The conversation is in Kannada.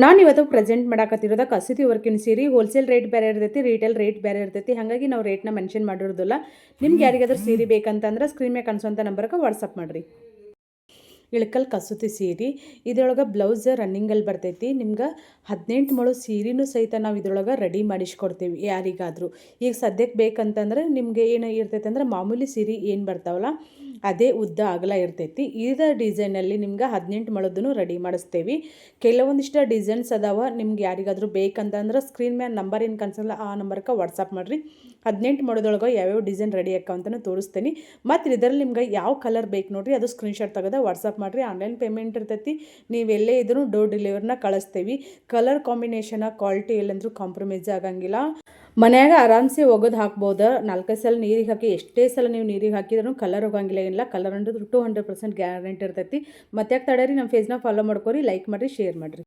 ನಾನು ಇವತ್ತು ಪ್ರೆಸೆಂಟ್ ಮಾಡಾಕತ್ತಿರೋದ ಕಸೂತಿ ವರ್ಕಿನ ಸೀರೆ ಹೋಲ್ಸೇಲ್ ರೇಟ್ ಬೇರೆ ಇರ್ತೈತಿ, ರಿಟೇಲ್ ರೇಟ್ ಬೇರೆ ಇರ್ತೈತಿ. ಹಾಗಾಗಿ ನಾವು ರೇಟ್ನ ಮೆನ್ಷನ್ ಮಾಡಿರೋದಿಲ್ಲ. ನಿಮ್ಗೆ ಯಾರಿಗಾದ್ರೂ ಸೀರೆ ಬೇಕಂತಂದ್ರೆ ಸ್ಕ್ರೀನ್ ಮೇಲೆ ಕಾಣಿಸೋಂಥ ನಂಬರ್ಗೆ ವಾಟ್ಸಪ್ ಮಾಡಿರಿ. ಇಳಕಲ್ ಕಸೂತಿ ಸೀರೆ ಇದ್ರೊಳಗೆ ಬ್ಲೌಸ್ ರನ್ನಿಂಗಲ್ಲಿ ಬರ್ತೈತಿ. ನಿಮ್ಗೆ 18 ಮೊಳ ಸೀರೆನೂ ಸಹಿತ ನಾವು ಇದ್ರೊಳಗೆ ರೆಡಿ ಮಾಡಿಸ್ಕೊಡ್ತೀವಿ ಯಾರಿಗಾದರೂ. ಈಗ ಸದ್ಯಕ್ಕೆ ಬೇಕಂತಂದ್ರೆ ನಿಮಗೆ ಏನು ಇರ್ತೈತೆ ಅಂದ್ರೆ ಮಾಮೂಲಿ ಸೀರೆ ಏನು ಬರ್ತಾವಲ್ಲ ಅದೇ ಉದ್ದ ಅಗಲ ಇರ್ತೈತಿ. ಇದೇ ಡಿಸೈನಲ್ಲಿ ನಿಮ್ಗೆ 18 ಮೊಳದೂ ರೆಡಿ ಮಾಡಿಸ್ತೇವೆ. ಕೆಲವೊಂದಿಷ್ಟು ಡಿಸೈನ್ಸ್ ಅದಾವ. ನಿಮ್ಗೆ ಯಾರಿಗಾದರೂ ಬೇಕಂತಂದ್ರೆ ಸ್ಕ್ರೀನ್ ಮೇಲೆ ನಂಬರ್ ಏನು ಕಾಣಿಸಲ್ಲ ಆ ನಂಬರ್ಗೆ ವಾಟ್ಸಪ್ ಮಾಡಿರಿ. 18 ಮೊಳದೊಳಗೆ ಯಾವ್ಯಾವ ಡಿಸೈನ್ ರೆಡಿ ಅಂತಲೂ ತೋರಿಸ್ತೀನಿ. ಮತ್ತು ಇದರಲ್ಲಿ ನಿಮ್ಗೆ ಯಾವ ಕಲರ್ ಬೇಕು ನೋಡಿರಿ ಅದು ಸ್ಕ್ರೀನ್ಶಾಟ್ ತೆಗೆದು ವಾಟ್ಸಪ್ ಮಾಡಿರಿ. ಆನ್ಲೈನ್ ಪೇಮೆಂಟ್ ಇರ್ತೈತಿ. ನೀವೆಲ್ಲೇ ಇದ್ರೂ ಡೋರ್ ಡೆಲಿವರಿನ ಕಳಿಸ್ತೀವಿ. ಕಲರ್ ಕಾಂಬಿನೇಷನ್ ಕ್ವಾಲಿಟಿ ಎಲ್ಲಂದ್ರೂ ಕಾಂಪ್ರಮೈಸ್ ಆಗಂಗಿಲ್ಲ. ಮನ್ಯಾಗ ಆರಾಮ್ಸೆ ಒಗೆದು ಹಾಕ್ಬೋದು. 4-5 ಸಲ ನೀರಿಗೆ ಹಾಕಿ ಎಷ್ಟೇ ಸಲ ನೀವು ನೀರಿಗೆ ಹಾಕಿದ್ರೂ ಕಲರ್ ಹೋಗಂಗಿಲ್ಲ. ಏನಿಲ್ಲ, ಕಲರ್ 200% ಗ್ಯಾರಂಟಿ ಇರ್ತೈತಿ. ಮತ್ತೆ ಯಾಕೆ ತಡೀರಿ, ನಮ್ಮ ಫೇಸ್ನ ಫಾಲೋ ಮಾಡ್ಕೊರಿ, ಲೈಕ್ ಮಾಡಿರಿ, ಶೇರ್ ಮಾಡಿರಿ.